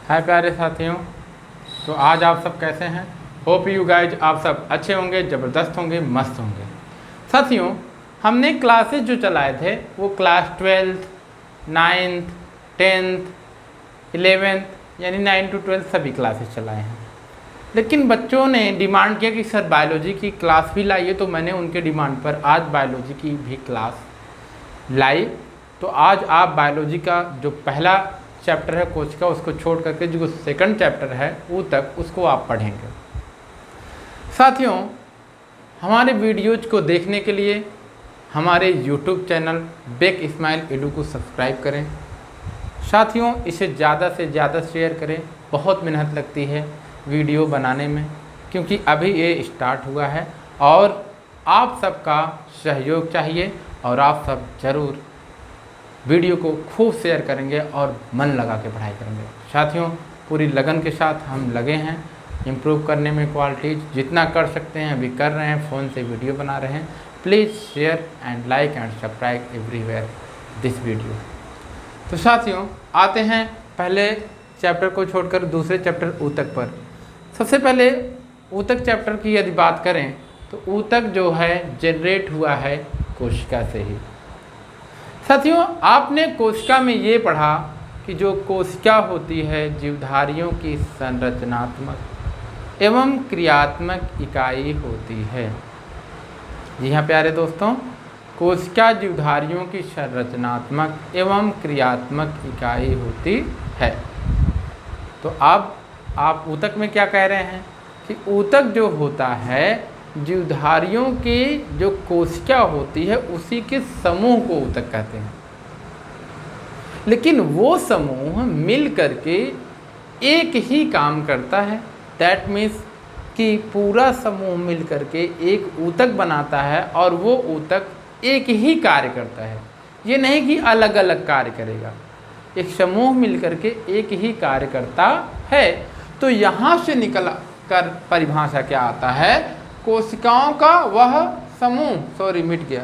हाय प्यारे साथियों, तो आज आप सब कैसे हैं? होप यू गाइज आप सब अच्छे होंगे, ज़बरदस्त होंगे, मस्त होंगे। साथियों, हमने क्लासेस जो चलाए थे वो class 12th, 9th, 10th, 11th यानी 9 to 12 सभी क्लासेस चलाए हैं। लेकिन बच्चों ने डिमांड किया कि सर बायोलॉजी की क्लास भी लाइए, तो मैंने उनके डिमांड पर आज बायोलॉजी की भी क्लास लाई। तो आज आप बायोलॉजी का जो पहला चैप्टर है कोशिका, उसको छोड़ करके जो सेकंड चैप्टर है वो तक उसको आप पढ़ेंगे। साथियों, हमारे वीडियोज को देखने के लिए हमारे YouTube channel Baig Ismail edu को सब्सक्राइब करें। साथियों, इसे ज़्यादा से ज़्यादा शेयर करें। बहुत मेहनत लगती है वीडियो बनाने में, क्योंकि अभी ये स्टार्ट हुआ है और आप सबका सहयोग चाहिए और आप सब ज़रूर वीडियो को खूब शेयर करेंगे और मन लगा के पढ़ाई करेंगे। साथियों, पूरी लगन के साथ हम लगे हैं इम्प्रूव करने में, क्वालिटीज जितना कर सकते हैं अभी कर रहे हैं, फ़ोन से वीडियो बना रहे हैं। Please share and like and subscribe everywhere this video. तो साथियों, आते हैं पहले चैप्टर को छोड़कर दूसरे चैप्टर ऊतक पर। सबसे पहले ऊतक चैप्टर की यदि बात करें तो ऊतक जो है जनरेट हुआ है कोशिका से ही। साथियों, आपने कोशिका में ये पढ़ा कि जो कोशिका होती है जीवधारियों की संरचनात्मक एवं क्रियात्मक इकाई होती है। जी हाँ प्यारे दोस्तों, कोशिका जीवधारियों की संरचनात्मक एवं क्रियात्मक इकाई होती है। तो अब आप ऊतक में क्या कह रहे हैं कि ऊतक जो होता है जीवधारियों की जो कोशिका होती है उसी के समूह को ऊतक कहते हैं। लेकिन वो समूह मिल करके एक ही काम करता है। दैट मीन्स कि पूरा समूह मिल करके एक ऊतक बनाता है और वो ऊतक एक ही कार्य करता है। ये नहीं कि अलग अलग कार्य करेगा, एक समूह मिल करके एक ही कार्य करता है। तो यहाँ से निकल कर परिभाषा क्या आता है? कोशिकाओं का वह समूह, सॉरी मिट गया,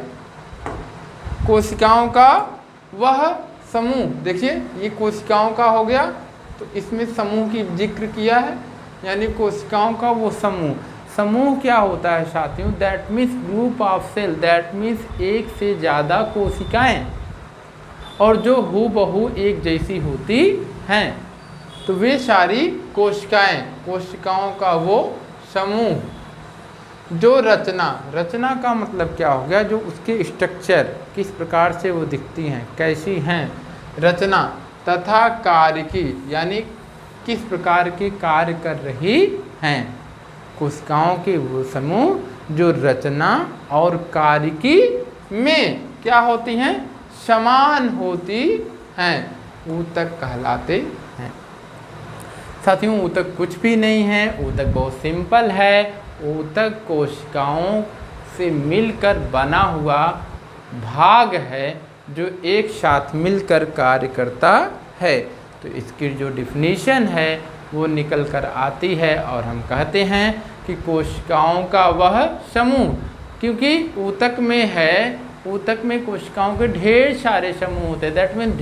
कोशिकाओं का वह समूह। देखिए ये कोशिकाओं का हो गया, तो इसमें समूह की जिक्र किया है, यानी कोशिकाओं का वो समूह। समूह क्या होता है साथियों? That means group of cell, that means एक से ज़्यादा कोशिकाएं और जो हूबहू एक जैसी होती हैं, तो वे सारी कोशिकाएं, कोशिकाओं का वो समूह। जो रचना का मतलब क्या हो गया? जो उसके स्ट्रक्चर, किस प्रकार से वो दिखती हैं, कैसी हैं रचना, तथा कार्य की, यानी किस प्रकार के कार्य कर रही हैं। कोशिकाओं के वो समूह जो रचना और कार्य की में क्या होती हैं? समान होती हैं, ऊतक कहलाते हैं। साथियों, ऊतक कुछ भी नहीं है, ऊतक बहुत सिंपल है। ऊतक कोशिकाओं से मिलकर बना हुआ भाग है जो एक साथ मिलकर कार्य करता है। तो इसकी जो डिफिनीशन है वो निकल कर आती है और हम कहते हैं कि कोशिकाओं का वह समूह, क्योंकि ऊतक में है, ऊतक में कोशिकाओं के ढेर सारे समूह होते हैं। दैट मीन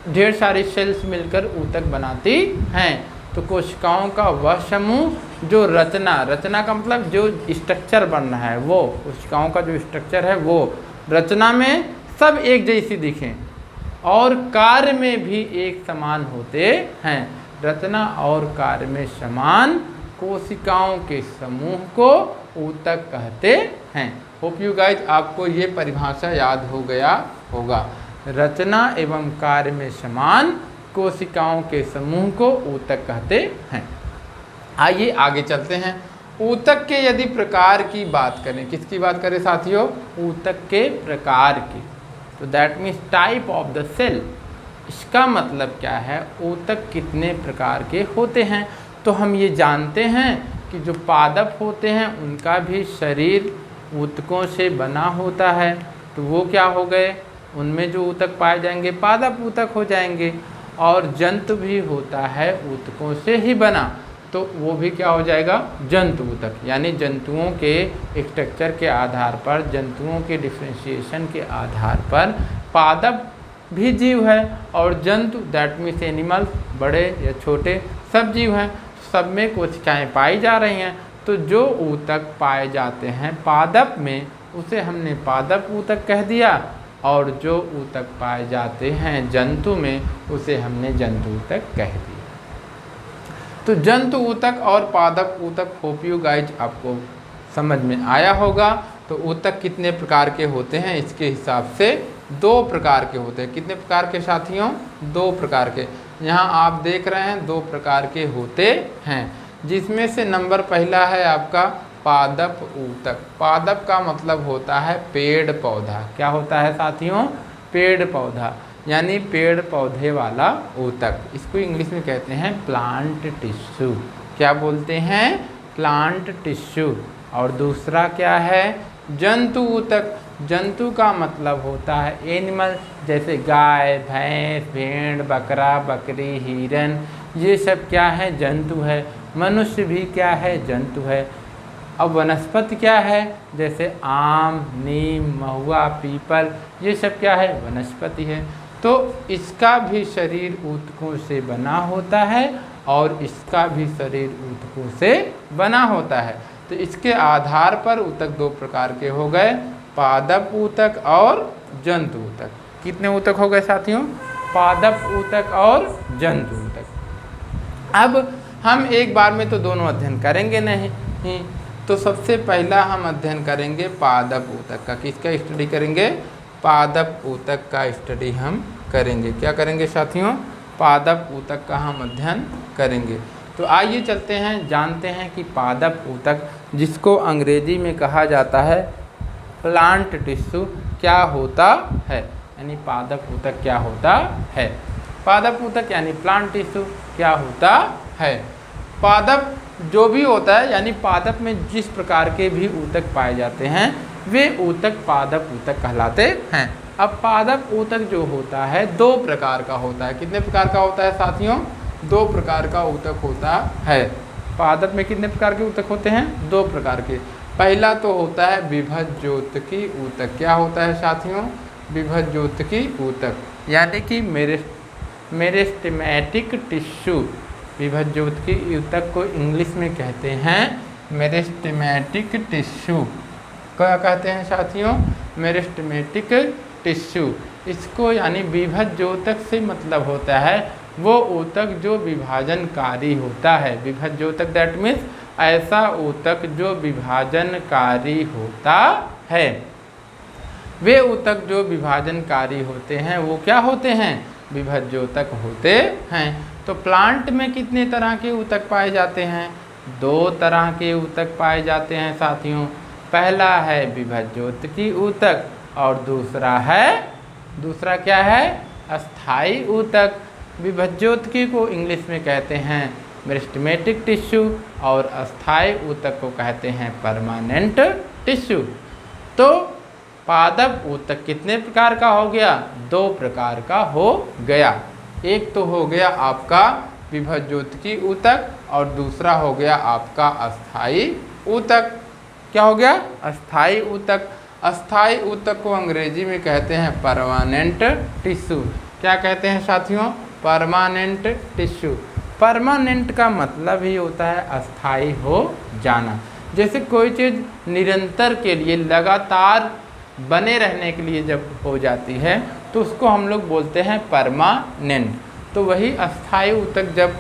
ढेर सारे सेल्स मिलकर ऊतक बनाती हैं। तो कोशिकाओं का वह समूह जो रचना का मतलब जो स्ट्रक्चर बन रहा है, वो कोशिकाओं का जो स्ट्रक्चर है वो रचना में सब एक जैसी दिखें और कार्य में भी एक समान होते हैं। रचना और कार्य में समान कोशिकाओं के समूह को ऊतक कहते हैं। होप यू गाइज आपको ये परिभाषा याद हो गया होगा। रचना एवं कार्य में समान कोशिकाओं के समूह को ऊतक कहते हैं। आइए आगे चलते हैं। ऊतक के यदि प्रकार की बात करें, किसकी बात करें साथियों? ऊतक के प्रकार की। तो that means type of the cell. इसका मतलब क्या है? ऊतक कितने प्रकार के होते हैं? तो हम ये जानते हैं कि जो पादप होते हैं उनका भी शरीर ऊतकों से बना होता है। तो वो क्या हो गए? उनमें जो ऊतक पाए जाएंगे पादप ऊतक हो जाएंगे। और जंतु भी होता है ऊतकों से ही बना, तो वो भी क्या हो जाएगा? जंतु ऊतक। यानी जंतुओं के स्ट्रक्चर के आधार पर, जंतुओं के डिफ्रेंशिएशन के आधार पर पादप भी जीव है, और जंतु दैट मीन्स एनिमल्स, बड़े या छोटे सब जीव हैं, सब में कोशिकाएं पाई जा रही हैं। तो जो ऊतक पाए जाते हैं पादप में उसे हमने पादप ऊतक कह दिया, और जो ऊतक पाए जाते हैं जंतु में उसे हमने जंतु ऊतक कह दिया। तो जंतु ऊतक और पादप ऊतक होप यू गाइज आपको समझ में आया होगा। तो ऊतक कितने प्रकार के होते हैं, इसके हिसाब से 2 प्रकार के होते हैं। कितने प्रकार के साथियों? 2 प्रकार के। यहाँ आप देख रहे हैं 2 प्रकार के होते हैं, जिसमें से नंबर पहला है आपका पादप ऊतक। पादप का मतलब होता है पेड़ पौधा। क्या होता है साथियों? पेड़ पौधा, यानी पेड़ पौधे वाला ऊतक। इसको इंग्लिश में कहते हैं प्लांट टिश्यू। क्या बोलते हैं? Plant tissue. और दूसरा क्या है? जंतु ऊतक। जंतु का मतलब होता है एनिमल, जैसे गाय, भैंस, भेड़, बकरा, बकरी, हिरन, ये सब क्या है? जंतु है। मनुष्य भी क्या है? जंतु है। अब वनस्पति क्या है? जैसे आम, नीम, महुआ, पीपल, ये सब क्या है? वनस्पति है। तो इसका भी शरीर ऊतकों से बना होता है और इसका भी शरीर ऊतकों से बना होता है। तो इसके आधार पर ऊतक 2 प्रकार के हो गए, पादप ऊतक और जंतु ऊतक। कितने ऊतक हो गए साथियों? पादप ऊतक और जंतु ऊतक। अब हम एक बार में तो दोनों अध्ययन करेंगे नहीं, तो सबसे पहला हम अध्ययन करेंगे पादप ऊतक का। किसका स्टडी करेंगे? पादप ऊतक का स्टडी हम करेंगे। क्या करेंगे साथियों? पादप ऊतक का हम अध्ययन करेंगे। तो आइए चलते हैं, जानते हैं कि पादप ऊतक, जिसको अंग्रेजी में कहा जाता है प्लांट टिश्यू, क्या होता है। यानी पादप ऊतक क्या होता है। पादप ऊतक यानी प्लांट टिश्यू क्या होता है। पादप जो भी होता है, यानी पादप में जिस प्रकार के भी ऊतक पाए जाते हैं वे ऊतक पादप ऊतक कहलाते हैं। अब पादप ऊतक जो होता है 2 प्रकार का होता है। कितने प्रकार का होता है साथियों? 2 प्रकार का ऊतक होता है। पादप में कितने प्रकार के ऊतक होते हैं? 2 प्रकार के। पहला तो होता है विभज्योतकी ऊतक। क्या होता है साथियों? विभज्योतकी ऊतक, यानी कि मेरिस्टेमेटिक टिश्यू। विभज्योतकी ऊतक को इंग्लिश में कहते हैं मेरिस्टेमेटिक टिश्यू। क्या कहते हैं साथियों? Meristematic tissue. इसको यानी विभज्योतक से मतलब होता है वो ऊतक जो विभाजनकारी होता है। विभज्योतक दैट मीन्स ऐसा ऊतक जो विभाजनकारी होता है। वे ऊतक जो विभाजनकारी होते हैं वो क्या होते हैं? विभज्योतक होते हैं। तो प्लांट में कितने तरह के ऊतक पाए जाते हैं? 2 तरह के ऊतक पाए जाते हैं साथियों। पहला है विभज्योतकी ऊतक और दूसरा क्या है? अस्थाई ऊतक। विभज्योतकी को इंग्लिश में कहते हैं मेरिस्टेमेटिक टिश्यू और अस्थाई ऊतक को कहते हैं परमानेंट टिश्यू। तो पादप ऊतक कितने प्रकार का हो गया? 2 प्रकार का हो गया। एक तो हो गया आपका विभज्योतकी ऊतक और दूसरा हो गया आपका अस्थाई ऊतक। क्या हो गया? अस्थाई ऊतक। अस्थाई ऊतक को अंग्रेजी में कहते हैं परमानेंट टिश्यू। क्या कहते हैं साथियों? Permanent tissue. परमानेंट का मतलब ही होता है अस्थाई हो जाना। जैसे कोई चीज़ निरंतर के लिए, लगातार बने रहने के लिए जब हो जाती है तो उसको हम लोग बोलते हैं परमानेंट। तो वही अस्थाई ऊतक जब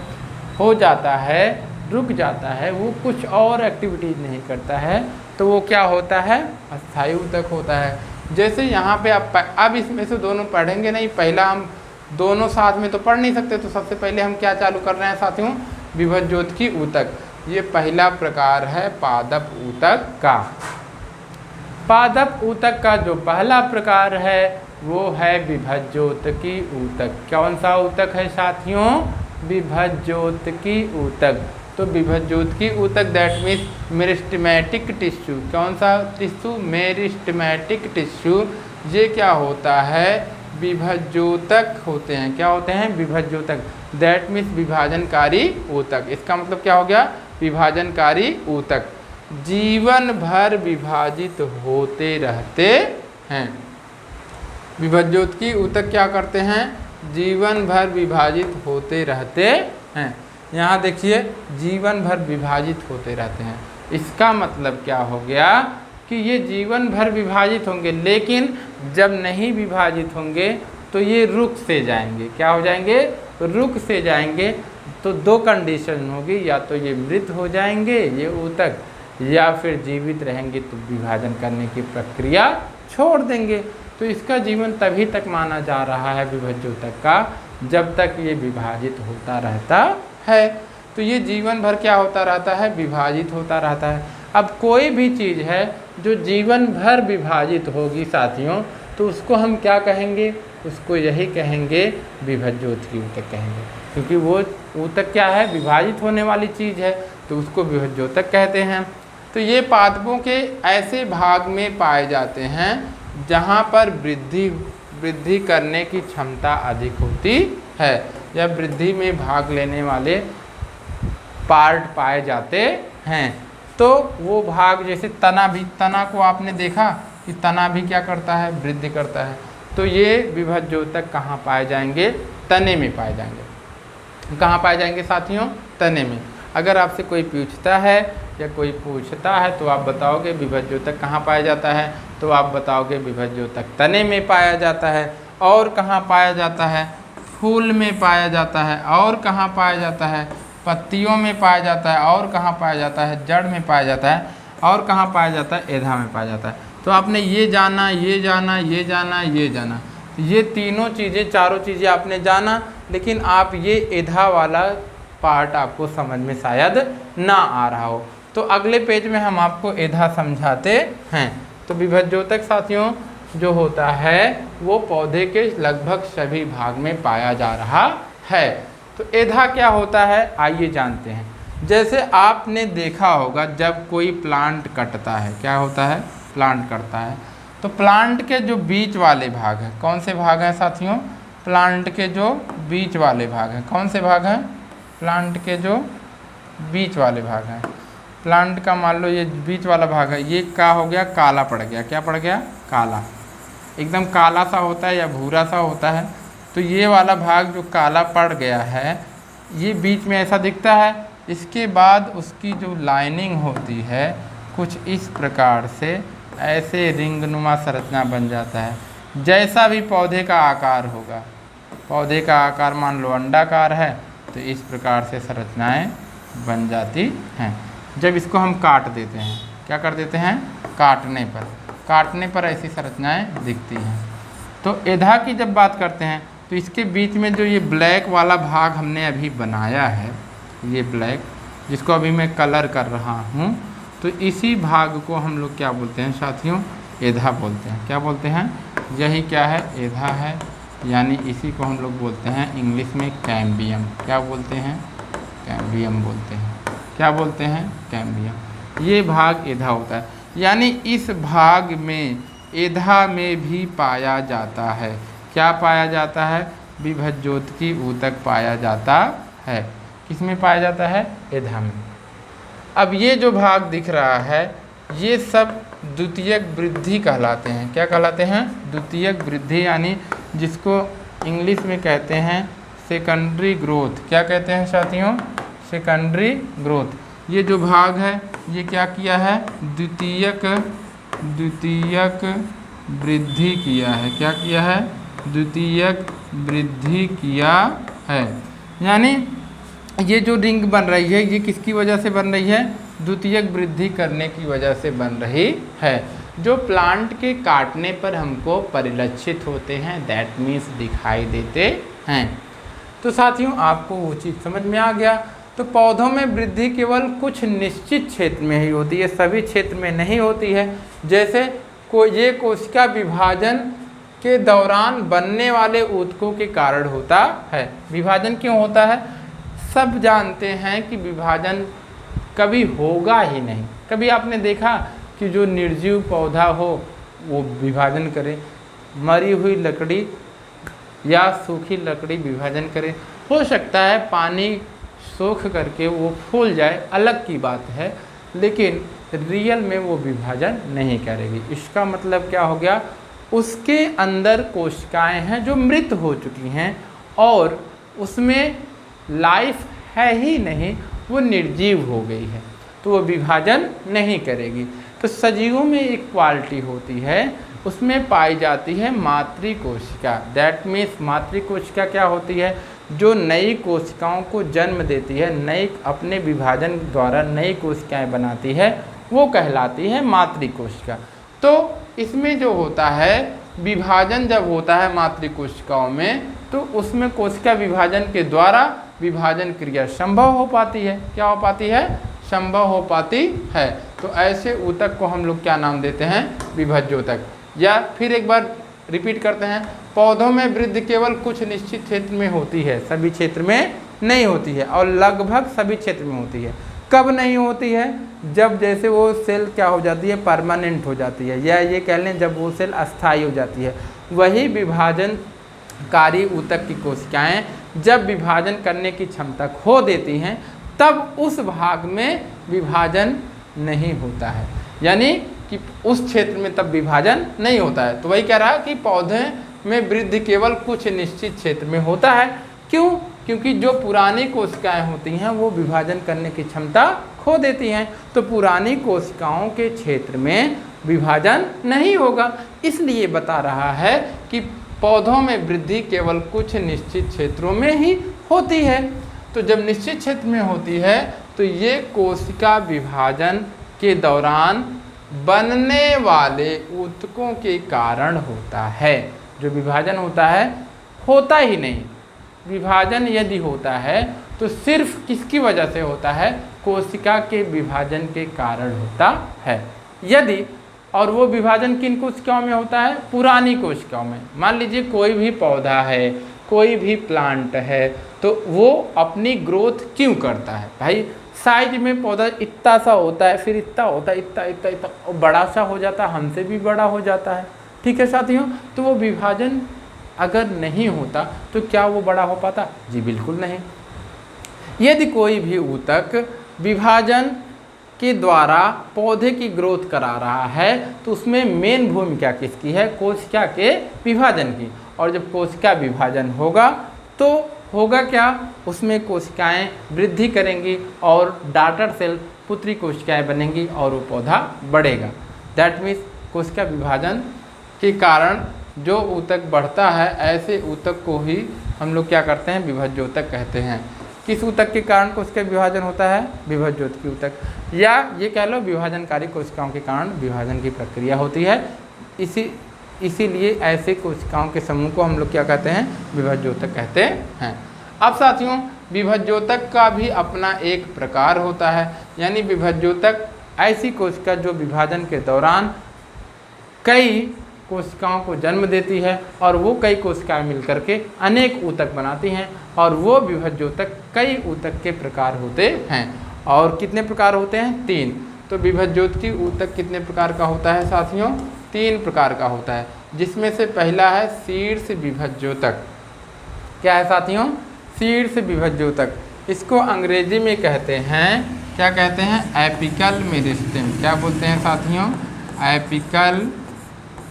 हो जाता है, रुक जाता है, वो कुछ और एक्टिविटीज़ नहीं करता है, तो वो क्या होता है? अस्थाई ऊतक होता है। जैसे यहाँ पे आप अब इसमें से दोनों पढ़ेंगे नहीं, पहला हम दोनों साथ में तो पढ़ नहीं सकते, तो सबसे पहले हम क्या चालू कर रहे हैं साथियों? विभज्योतकी ऊतक। ये पहला प्रकार है पादप ऊतक का। पादप ऊतक का जो पहला प्रकार है वो है विभज्योतकी ऊतक। कौन सा ऊतक है साथियों? विभज्योतकी ऊतक। तो विभज्योतकी ऊतक दैट मीन्स मेरिस्टेमेटिक टिश्यू। कौन सा टिश्यू? Meristematic tissue. ये क्या होता है? विभज्योतक होते हैं। क्या होते हैं? विभज्योतक दैट मीन्स विभाजनकारी ऊतक। इसका मतलब क्या हो गया? विभाजनकारी ऊतक जीवन भर विभाजित होते रहते हैं। विभज्योतकी ऊतक क्या करते हैं, जीवन भर विभाजित होते रहते हैं। यहाँ देखिए जीवन भर विभाजित होते रहते हैं, इसका मतलब क्या हो गया कि ये जीवन भर विभाजित होंगे, लेकिन जब नहीं विभाजित होंगे तो ये रुक से जाएंगे। क्या हो जाएंगे, रुक से जाएंगे। तो दो कंडीशन होगी, या तो ये मृत हो जाएंगे ये ऊतक, या फिर जीवित रहेंगे तो विभाजन करने की प्रक्रिया छोड़ देंगे। तो इसका जीवन तभी तक माना जा रहा है विभज्य ऊतक का जब तक ये विभाजित होता रहता है। तो ये जीवन भर क्या होता रहता है, विभाजित होता रहता है। अब कोई भी चीज़ है जो जीवन भर विभाजित होगी साथियों, तो उसको हम क्या कहेंगे, उसको यही कहेंगे विभज्योतकी ऊतक कहेंगे, क्योंकि वो ऊतक क्या है, विभाजित होने वाली चीज़ है, तो उसको विभज्योतक कहते हैं। तो ये पादपों के ऐसे भाग में पाए जाते हैं जहाँ पर वृद्धि करने की क्षमता अधिक होती है, या वृद्धि में भाग लेने वाले पार्ट पाए जाते हैं। तो वो भाग जैसे तना भी, तना को आपने देखा कि तना भी क्या करता है, वृद्धि करता है। तो ये विभज्योतक कहाँ पाए जाएंगे, तने में पाए जाएंगे। कहाँ पाए जाएंगे साथियों, तने में। अगर आपसे कोई पूछता है या कोई पूछता है तो आप बताओगे विभज्योतक कहाँ पाया जाता है, तो आप बताओगे विभज्योतक तने में पाया जाता है। और कहाँ पाया जाता है, फूल में पाया जाता है। और कहाँ पाया जाता है, पत्तियों में पाया जाता है। और कहाँ पाया जाता है, जड़ में पाया जाता है। और कहाँ पाया जाता है, एधा में पाया जाता है। तो आपने ये जाना, ये जाना, ये जाना, ये जाना, ये तीनों चीज़ें, चारों चीज़ें आपने जाना, लेकिन आप ये एधा वाला पार्ट आपको समझ में शायद ना आ रहा हो। तो अगले पेज में हम आपको एधा समझाते हैं। तो विभज्योतक साथियों जो होता है वो पौधे के लगभग सभी भाग में पाया जा रहा है। तो एधा क्या होता है, आइए जानते हैं। जैसे आपने देखा होगा जब कोई प्लांट कटता है, क्या होता है, प्लांट कटता है, तो प्लांट के जो बीच वाले भाग हैं, कौन से भाग हैं साथियों, प्लांट के जो बीच वाले भाग हैं, कौन से भाग हैं, प्लांट के जो बीच वाले भाग हैं। प्लांट का मान लो ये बीच वाला भाग है, ये क्या हो गया, काला पड़ गया। क्या पड़ गया, काला, एकदम काला सा होता है या भूरा सा होता है। तो ये वाला भाग जो काला पड़ गया है, ये बीच में ऐसा दिखता है। इसके बाद उसकी जो लाइनिंग होती है कुछ इस प्रकार से ऐसे रिंगनुमा संरचना बन जाता है। जैसा भी पौधे का आकार होगा, पौधे का आकार मान लो अंडाकार है, तो इस प्रकार से संरचनाएं बन जाती हैं। जब इसको हम काट देते हैं, क्या कर देते हैं, काटने पर ऐसी संरचनाएं दिखती हैं। तो एधा की जब बात करते हैं तो इसके बीच में जो ये ब्लैक वाला भाग हमने अभी बनाया है, ये ब्लैक जिसको अभी मैं कलर कर रहा हूँ, तो इसी भाग को हम लोग क्या बोलते हैं साथियों, एधा बोलते हैं। क्या बोलते हैं, यही क्या है, एधा है, यानी इसी को हम लोग बोलते हैं इंग्लिश में कैम्बियम। क्या बोलते हैं, कैम्बियम बोलते हैं। क्या बोलते हैं, कैम्बियम। ये भाग एधा होता है, यानी इस भाग में एधा में भी पाया जाता है। क्या पाया जाता है, विभज्योतकी ऊतक पाया जाता है। किस में पाया जाता है, एधा में। अब ये जो भाग दिख रहा है ये सब द्वितीयक वृद्धि कहलाते हैं। क्या कहलाते हैं, द्वितीयक वृद्धि, यानी जिसको इंग्लिश में कहते हैं सेकेंडरी ग्रोथ। क्या कहते हैं साथियों, सेकेंडरी ग्रोथ। ये जो भाग है ये क्या किया है, द्वितीयक वृद्धि किया है। क्या किया है, द्वितीयक वृद्धि किया है। यानी ये जो रिंग बन रही है ये किसकी वजह से बन रही है, द्वितीयक वृद्धि करने की वजह से बन रही है, जो प्लांट के काटने पर हमको परिलक्षित होते हैं, दैट मीन्स दिखाई देते हैं। तो साथियों आपको वो चीज़ समझ में आ गया। तो पौधों में वृद्धि केवल कुछ निश्चित क्षेत्र में ही होती है, सभी क्षेत्र में नहीं होती है। जैसे ये कोशिका विभाजन के दौरान बनने वाले ऊतकों के कारण होता है। विभाजन क्यों होता है, सब जानते हैं कि विभाजन कभी होगा ही नहीं। कभी आपने देखा कि जो निर्जीव पौधा हो वो विभाजन करे, मरी हुई लकड़ी या सूखी लकड़ी विभाजन करे। हो सकता है पानी सोख करके वो फूल जाए, अलग की बात है, लेकिन रियल में वो विभाजन नहीं करेगी। इसका मतलब क्या हो गया, उसके अंदर कोशिकाएं हैं जो मृत हो चुकी हैं और उसमें लाइफ है ही नहीं, वो निर्जीव हो गई है, तो वो विभाजन नहीं करेगी। तो सजीवों में एक क्वालिटी होती है, उसमें पाई जाती है मातृकोशिका। दैट मीन्स मातृकोशिका क्या होती है? जो नई कोशिकाओं को जन्म देती है, नई अपने विभाजन द्वारा नई कोशिकाएं बनाती है, वो कहलाती है मातृकोशिका। तो इसमें जो होता है विभाजन जब होता है मातृकोशिकाओं में, तो उसमें कोशिका विभाजन के द्वारा विभाजन क्रिया संभव हो पाती है। क्या हो पाती है? संभव हो पाती है। तो ऐसे ऊतक को हम लोग क्या नाम देते हैं? विभज्योतक। या फिर एक बार रिपीट करते हैं, पौधों में वृद्धि केवल कुछ निश्चित क्षेत्र में होती है, सभी क्षेत्र में नहीं होती है, और लगभग सभी क्षेत्र में होती है। कब नहीं होती है? जब जैसे वो सेल क्या हो जाती है? परमानेंट हो जाती है, या ये कह लें जब वो सेल अस्थायी हो जाती है। वही विभाजनकारी ऊतक की कोशिकाएं जब विभाजन करने की क्षमता खो देती हैं, तब उस भाग में विभाजन नहीं होता है, यानी कि उस क्षेत्र में तब विभाजन नहीं होता है। तो वही कह रहा है कि पौधे में वृद्धि केवल कुछ निश्चित क्षेत्र में होता है। क्यों? क्योंकि जो पुरानी कोशिकाएं होती हैं वो विभाजन करने की क्षमता खो देती हैं, तो पुरानी कोशिकाओं के क्षेत्र में विभाजन नहीं होगा। इसलिए बता रहा है कि पौधों में वृद्धि केवल कुछ निश्चित क्षेत्रों में ही होती है। तो जब निश्चित क्षेत्र में होती है तो ये कोशिका विभाजन के दौरान बनने वाले ऊतकों के कारण होता है। जो विभाजन होता है, होता ही नहीं। विभाजन यदि होता है तो सिर्फ किसकी वजह से होता है? कोशिका के विभाजन के कारण होता है। यदि और वो विभाजन किन कोशिकाओं में होता है? पुरानी कोशिकाओं में। मान लीजिए कोई भी पौधा है, कोई भी प्लांट है, तो वो अपनी ग्रोथ क्यों करता है? भाई साइज में पौधा इतना सा होता है, फिर इतना होता है, इतना इतना इतना, और बड़ा सा हो जाता है, हमसे भी बड़ा हो जाता है। ठीक है साथियों, तो वो विभाजन अगर नहीं होता तो क्या वो बड़ा हो पाता? जी बिल्कुल नहीं। यदि कोई भी ऊतक विभाजन के द्वारा पौधे की ग्रोथ करा रहा है तो उसमें मेन भूमिका किसकी है? कोशिका के विभाजन की। और जब कोशिका विभाजन होगा तो होगा क्या? उसमें कोशिकाएं वृद्धि करेंगी और डॉटर सेल पुत्री कोशिकाएं बनेंगी और वो पौधा बढ़ेगा। दैट मीन्स कोशिका विभाजन के कारण जो ऊतक बढ़ता है, ऐसे ऊतक को ही हम लोग क्या करते हैं? विभज्योतक कहते हैं। किस ऊतक के कारण कोशिका विभाजन होता है? विभज्योतकी ऊतक, या ये कह लो विभाजनकारी कोशिकाओं के कारण विभाजन की प्रक्रिया होती है। इसीलिए ऐसे कोशिकाओं के समूह को हम लोग क्या कहते हैं? विभज्योतक कहते हैं। अब साथियों, विभज्योतक का भी अपना एक प्रकार होता है, यानी विभज्योतक ऐसी कोशिका जो विभाजन के दौरान कई कोशिकाओं को जन्म देती है और वो कई कोशिकाएं मिलकर के अनेक ऊतक बनाती हैं, और वो विभज्योतक कई ऊतक के प्रकार होते हैं। और कितने प्रकार होते हैं? 3। तो विभज्योतकी ऊतक कितने प्रकार का होता है साथियों? 3 प्रकार का होता है, जिसमें से पहला है शीर्ष विभज्योतक। क्या है साथियों? शीर्ष विभज्योतक। इसको अंग्रेजी में कहते हैं, क्या कहते हैं? Apical meristem. क्या बोलते हैं साथियों? एपिकल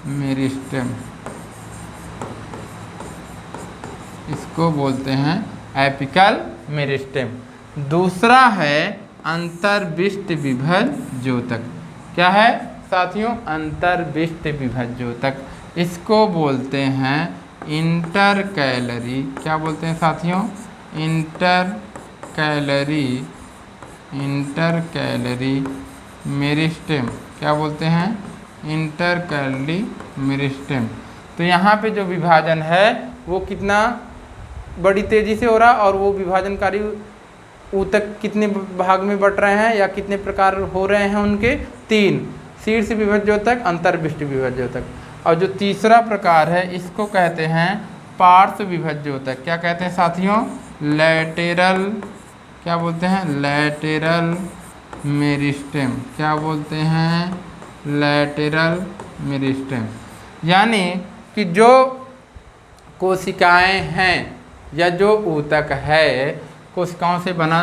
मेरिस्टेम, इसको बोलते हैं एपिकल मेरिस्टेम। दूसरा है अंतर्विष्ट विभज्योतक। क्या है साथियों? अंतर्विष्ट विभज्योतक। इसको बोलते हैं इंटरकैलरी। क्या बोलते हैं साथियों? Intercalary meristem. क्या बोलते हैं? Intercalary meristem. तो यहाँ पे जो विभाजन है वो कितना बड़ी तेजी से हो रहा, और वो विभाजनकारी ऊतक कितने भाग में बट रहे हैं या कितने प्रकार हो रहे हैं उनके? 3। शीर्ष विभज्योतक, अंतर्विष्ट विभज्योतक। और जो तीसरा प्रकार है इसको कहते हैं पार्श्व विभज्योतक। क्या कहते हैं साथियों? लैटेरल। क्या बोलते हैं? लैटेरल मेरिस्टेम। क्या बोलते हैं? लैटेरल मेरिस्टेम। यानी कि जो कोशिकाएं हैं या जो ऊतक है, कोशिकाओं से बना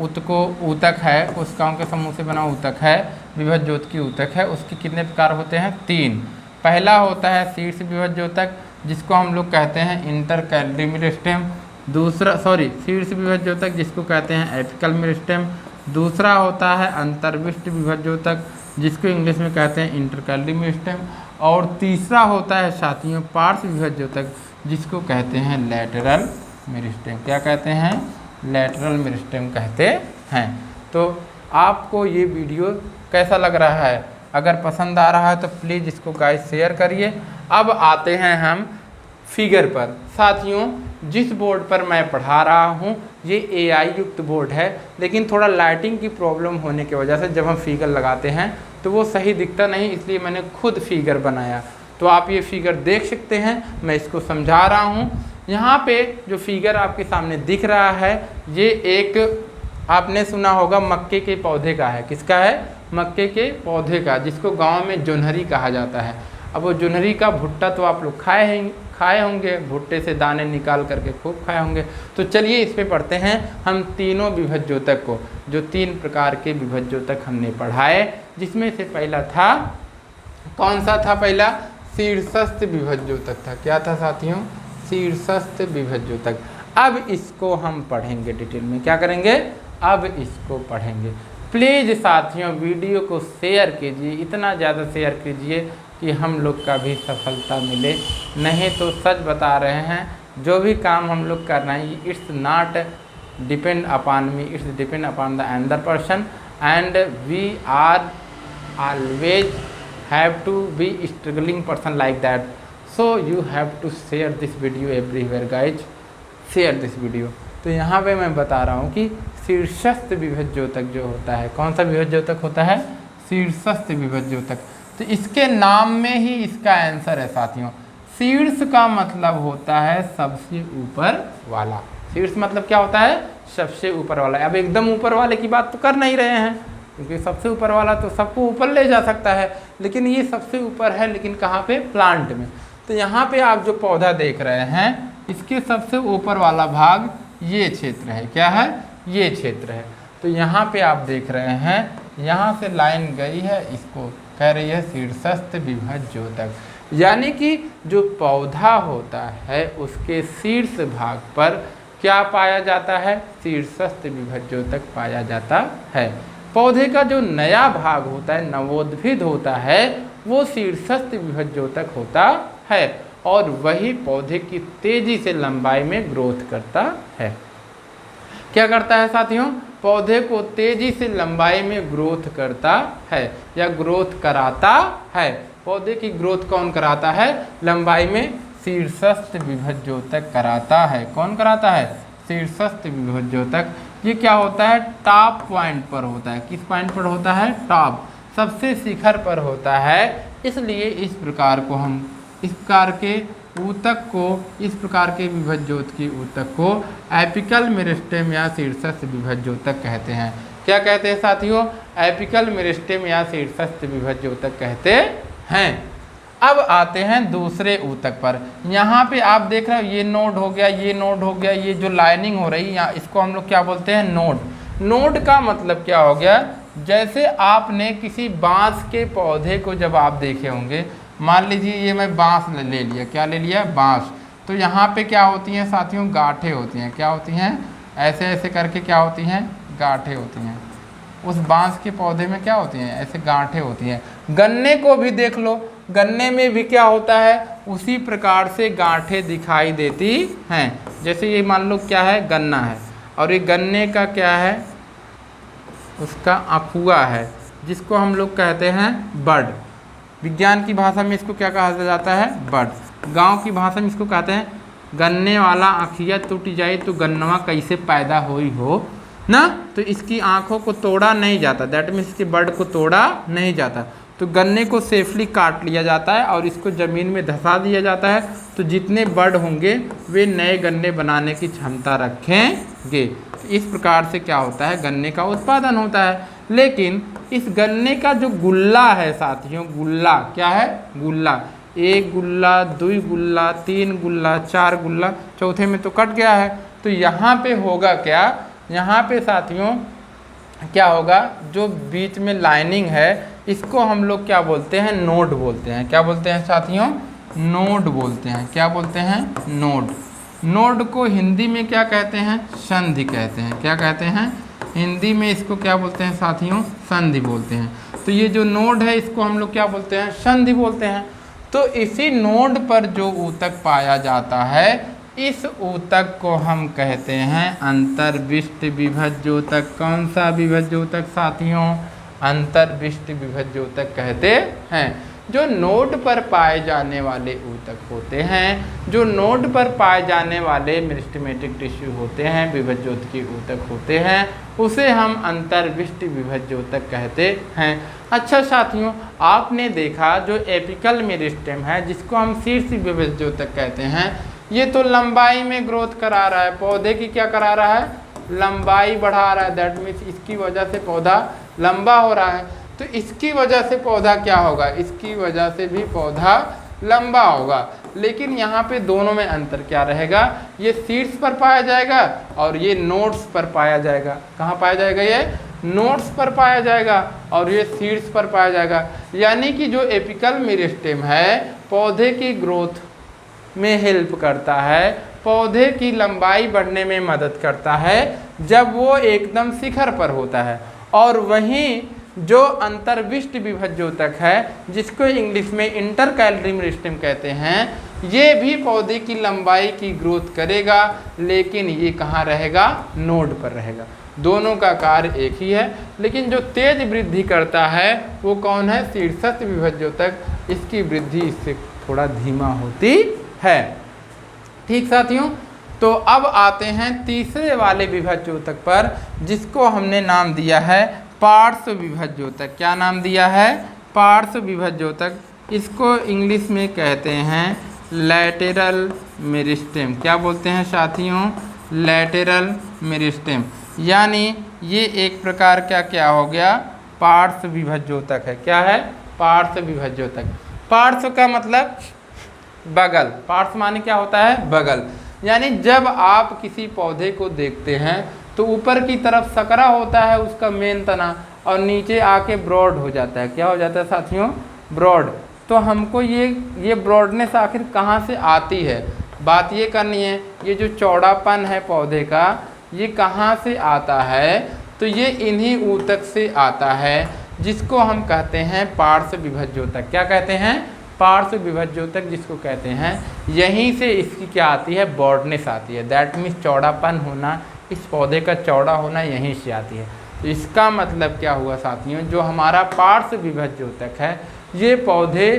ऊतक है, कोशिकाओं के समूह से बना ऊतक है, विभज्योतकी ऊतक है, उसके कितने प्रकार होते हैं? 3। पहला होता है शीर्ष विभज्योतक जिसको हम लोग कहते हैं इंटरकैलरी मेरिस्टेम, दूसरा शीर्ष विभज्योतक जिसको कहते हैं एपिकल मेरिस्टेम, दूसरा होता है अंतर्विष्ट विभज्योतक जिसको इंग्लिश में कहते हैं इंटरकैलरी मेरिस्टेम, और तीसरा होता है साथियों पार्श्व विभज्योतक जिसको कहते हैं लैटरल मेरिस्टेम। क्या कहते हैं? लैटरल मेरिस्टेम कहते हैं। तो आपको ये वीडियो कैसा लग रहा है? अगर पसंद आ रहा है तो प्लीज़ इसको गाइस शेयर करिए। अब आते हैं हम फिगर पर। साथियों जिस बोर्ड पर मैं पढ़ा रहा हूँ ये AI युक्त बोर्ड है, लेकिन थोड़ा लाइटिंग की प्रॉब्लम होने की वजह से जब हम फिगर लगाते हैं तो वो सही दिखता नहीं, इसलिए मैंने खुद फिगर बनाया। तो आप ये फिगर देख सकते हैं, मैं इसको समझा रहा हूँ। यहाँ पे जो फिगर आपके सामने दिख रहा है ये एक आपने सुना होगा मक्के के पौधे का है। किसका है? मक्के के पौधे का, जिसको गांव में जोन्हरी कहा जाता है। अब वो जोन्हरी का भुट्टा तो आप लोग खाए होंगे, भुट्टे से दाने निकाल करके खूब खाए होंगे। तो चलिए इस पे पढ़ते हैं हम तीनों विभज्योतक को, जो 3 प्रकार के विभज्योतक हमने पढ़ाए, जिसमें से पहला था, कौन सा था पहला? शीर्षस्थ विभज्योतक था। क्या था साथियों? शीर्षस्थ विभज्योतक। अब इसको हम पढ़ेंगे डिटेल में। क्या करेंगे? अब इसको पढ़ेंगे। प्लीज़ साथियों वीडियो को शेयर कीजिए, इतना ज़्यादा शेयर कीजिए कि हम लोग का भी सफलता मिले। नहीं तो सच बता रहे हैं, जो भी काम हम लोग कर रहे हैं it's not depend upon me, it's depend upon the another person, and we are always have to be struggling person like that. So you have to share this video everywhere guys, share this video. तो यहाँ पे मैं बता रहा हूँ कि शीर्षस्थ विभज्योतक जो होता है, कौन सा विभज्योतक होता है? शीर्षस्थ विभज्योतक। तो इसके नाम में ही इसका आंसर है साथियों। शीर्ष का मतलब होता है सबसे ऊपर वाला। शीर्ष मतलब क्या होता है? सबसे ऊपर वाला। अब एकदम ऊपर वाले की बात तो कर नहीं रहे हैं, क्योंकि सबसे ऊपर वाला तो सबको ऊपर ले जा सकता है, लेकिन ये सबसे ऊपर है, लेकिन कहाँ पे? प्लांट में। तो यहाँ पे आप जो पौधा देख रहे हैं इसके सबसे ऊपर वाला भाग ये क्षेत्र है। क्या है? ये क्षेत्र है। तो यहाँ पे आप देख रहे हैं, यहाँ से लाइन गई है, इसको कह रही है शीर्षस्थ विभज्योतक। यानी कि जो पौधा होता है उसके शीर्ष भाग पर क्या पाया जाता है? शीर्षस्थ विभज्योतक पाया जाता है। पौधे का जो नया भाग होता है, नवोद्भिद होता है, वो शीर्षस्थ विभज्योतक होता है, और वही पौधे की तेजी से लंबाई में ग्रोथ करता है। क्या करता है साथियों? पौधे को तेजी से लंबाई में ग्रोथ करता है या ग्रोथ कराता है। पौधे की ग्रोथ कौन कराता है? लंबाई में शीर्षस्थ विभज्योतक कराता है। कौन कराता है? शीर्षस्थ विभज्योतक। ये क्या होता है? टॉप पॉइंट पर होता है। किस पॉइंट पर होता है? टॉप, सबसे शिखर पर होता है। इसलिए इस प्रकार को हम, इस प्रकार के ऊतक को, इस प्रकार के विभज्योत की ऊतक को एपिकल मेरिस्टेम या शीर्षस्थ विभज्योतक कहते हैं। क्या कहते हैं साथियों? एपिकल मेरिस्टेम या शीर्षस्थ विभज्योतक कहते हैं। अब आते हैं दूसरे ऊतक पर। यहाँ पे आप देख रहे हो ये नोड हो गया, ये नोड हो गया, ये जो लाइनिंग हो रही है इसको हम लोग क्या बोलते हैं? नोड। नोड का मतलब क्या हो गया? जैसे आपने किसी बांस के पौधे को जब आप देखे होंगे, मान लीजिए ये मैं बांस ले लिया। क्या ले लिया? बांस। तो यहाँ पे क्या होती हैं साथियों? गांठें होती हैं। क्या होती हैं? ऐसे ऐसे करके क्या होती हैं? गांठें होती हैं। उस बांस के पौधे में क्या होती हैं? ऐसे गांठें होती हैं। गन्ने को भी देख लो, गन्ने में भी क्या होता है? उसी प्रकार से गांठें दिखाई देती हैं। जैसे ये मान लो क्या है? गन्ना है, और ये गन्ने का क्या है? उसका अफुआ है, जिसको हम लोग कहते हैं बड। विज्ञान की भाषा में इसको क्या कहा जाता है? बड। गांव की भाषा में इसको कहते हैं गन्ने वाला आँखिया टूट जाए तो गन्नवा कैसे पैदा हुई हो ना। तो इसकी आँखों को तोड़ा नहीं जाता, दैट मीन्स इसके बड को तोड़ा नहीं जाता। तो गन्ने को सेफली काट लिया जाता है और इसको ज़मीन में धंसा दिया जाता है। तो जितने बड होंगे वे नए गन्ने बनाने की क्षमता रखेंगे। तो इस प्रकार से क्या होता है? गन्ने का उत्पादन होता है। लेकिन इस गन्ने का जो गुल्ला है साथियों, गुल्ला क्या है? गुल्ला। 1 गुल्ला, 2 गुल्ला, 3 गुल्ला, 4 गुल्ला, चौथे में तो कट गया है। तो यहाँ पे होगा क्या? यहाँ पे साथियों क्या होगा? जो बीच में लाइनिंग है इसको हम लोग क्या बोलते हैं, नोड बोलते हैं। क्या बोलते हैं साथियों, नोड बोलते हैं। क्या बोलते हैं, नोड। नोड को हिंदी में क्या कहते हैं, संधि कहते हैं। क्या कहते हैं, हिंदी में इसको क्या बोलते हैं साथियों, संधि बोलते हैं। तो ये जो नोड है इसको हम लोग क्या बोलते हैं, संधि बोलते हैं। तो इसी नोड पर जो ऊतक पाया जाता है, इस ऊतक को हम कहते हैं अंतर्विष्ट विभज्योतक। कौन सा विभज्योतक साथियों, अंतर्विष्ट विभज्योतक कहते हैं। जो नोड पर पाए जाने वाले ऊतक होते हैं, जो नोड पर पाए जाने वाले मेरिस्टेमेटिक टिश्यू होते हैं, विभज्योतकी ऊतक होते हैं, उसे हम अंतर्विष्ट विभज्योतक कहते हैं। अच्छा साथियों, आपने देखा जो एपिकल मेरिस्टेम है, जिसको हम शीर्ष विभज्योतक कहते हैं, ये तो लंबाई में ग्रोथ करा रहा है। पौधे की क्या करा रहा है, लंबाई बढ़ा रहा है। दैट मीन्स इसकी वजह से पौधा लंबा हो रहा है। तो इसकी वजह से पौधा क्या होगा, इसकी वजह से भी पौधा लंबा होगा। लेकिन यहाँ पे दोनों में अंतर क्या रहेगा, ये शीर्ष पर पाया जाएगा और ये नोड्स पर पाया जाएगा। कहाँ पाया जाएगा, ये नोड्स पर पाया जाएगा और ये शीर्ष पर पाया जाएगा। यानी कि जो एपिकल मेरिस्टेम है, पौधे की ग्रोथ में हेल्प करता है, पौधे की लंबाई बढ़ने में मदद करता है जब वो एकदम शिखर पर होता है। और वहीं जो अंतर्विष्ट विभज्योतक है, जिसको इंग्लिश में इंटरकैलरी मेरिस्टेम कहते हैं, ये भी पौधे की लंबाई की ग्रोथ करेगा, लेकिन ये कहाँ रहेगा, नोड पर रहेगा। दोनों का कार्य एक ही है, लेकिन जो तेज वृद्धि करता है वो कौन है, शीर्षस्थ विभज्योतक। इसकी वृद्धि इससे थोड़ा धीमा होती है। ठीक साथियों, तो अब आते हैं तीसरे वाले विभज्योतक पर, जिसको हमने नाम दिया है पार्श्व विभज्योतक। क्या नाम दिया है, पार्श्व विभज्योतक। इसको इंग्लिश में कहते हैं लैटेरल मेरिस्टेम। क्या बोलते हैं साथियों, लैटेरल मेरिस्टेम। यानी ये एक प्रकार का क्या हो गया, पार्श्व विभज्योतक है। क्या है, पार्श्व विभज्योतक। पार्श्व का मतलब बगल। पार्श्व माने क्या होता है, बगल। यानी जब आप किसी पौधे को देखते हैं तो ऊपर की तरफ सकरा होता है उसका मेन तना, और नीचे आके ब्रॉड हो जाता है। क्या हो जाता है साथियों, ब्रॉड। तो हमको ये ब्रॉडनेस आखिर कहाँ से आती है, बात ये करनी है। ये जो चौड़ापन है पौधे का, ये कहाँ से आता है, तो ये इन्हीं ऊतक से आता है, जिसको हम कहते हैं पार्श्व विभज्योतक। क्या कहते हैं, पार्श्व विभज्योतक जिसको कहते हैं। यहीं से इसकी क्या आती है, ब्रॉडनेस आती है। दैट मीन्स चौड़ापन होना, इस पौधे का चौड़ा होना यहीं से आती है। तो इसका मतलब क्या हुआ साथियों, जो हमारा पार्श्व विभज्योतक है, ये पौधे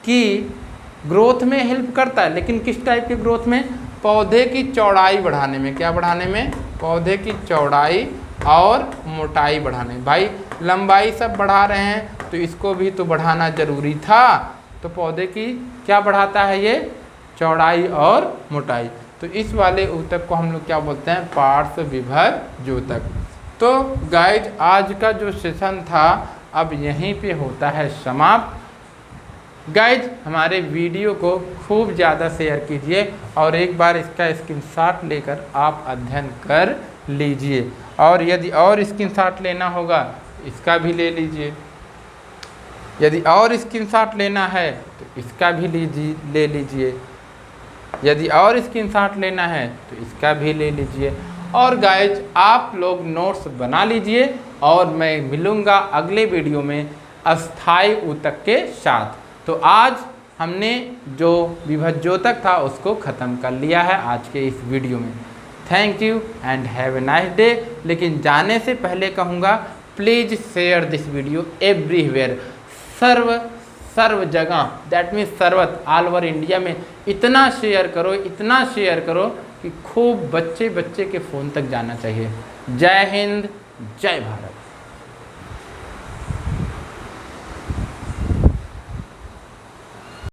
की ग्रोथ में हेल्प करता है। लेकिन किस टाइप के ग्रोथ में, पौधे की चौड़ाई बढ़ाने में। क्या बढ़ाने में, पौधे की चौड़ाई और मोटाई बढ़ाने। भाई लंबाई सब बढ़ा रहे हैं तो इसको भी तो बढ़ाना जरूरी था। तो पौधे की क्या बढ़ाता है ये, चौड़ाई और मोटाई। तो इस वाले ऊतक को हम लोग क्या बोलते हैं, पार्श्व विभज्योतक। तो गाइज आज का जो सेशन था अब यहीं पे होता है समाप्त। गाइज हमारे वीडियो को खूब ज़्यादा शेयर कीजिए और एक बार इसका स्क्रीनशॉट लेकर आप अध्ययन कर लीजिए। और यदि और स्क्रीनशॉट लेना होगा इसका भी ले लीजिए। यदि और स्क्रीनशॉट लेना है तो इसका भी ले लीजिए। यदि और स्क्रीनशॉट लेना है तो इसका भी ले लीजिए। और गाइज आप लोग नोट्स बना लीजिए और मैं मिलूँगा अगले वीडियो में अस्थायी ऊतक के साथ। तो आज हमने जो विभज्योतक था उसको ख़त्म कर लिया है आज के इस वीडियो में। Thank you and have a nice day. लेकिन जाने से पहले कहूँगा, please share this video everywhere. सर्व जगह, दैट मीन्स सर्वत, ऑल ओवर इंडिया में इतना शेयर करो, इतना शेयर करो कि खूब बच्चे के फ़ोन तक जाना चाहिए। जय हिंद, जय भारत।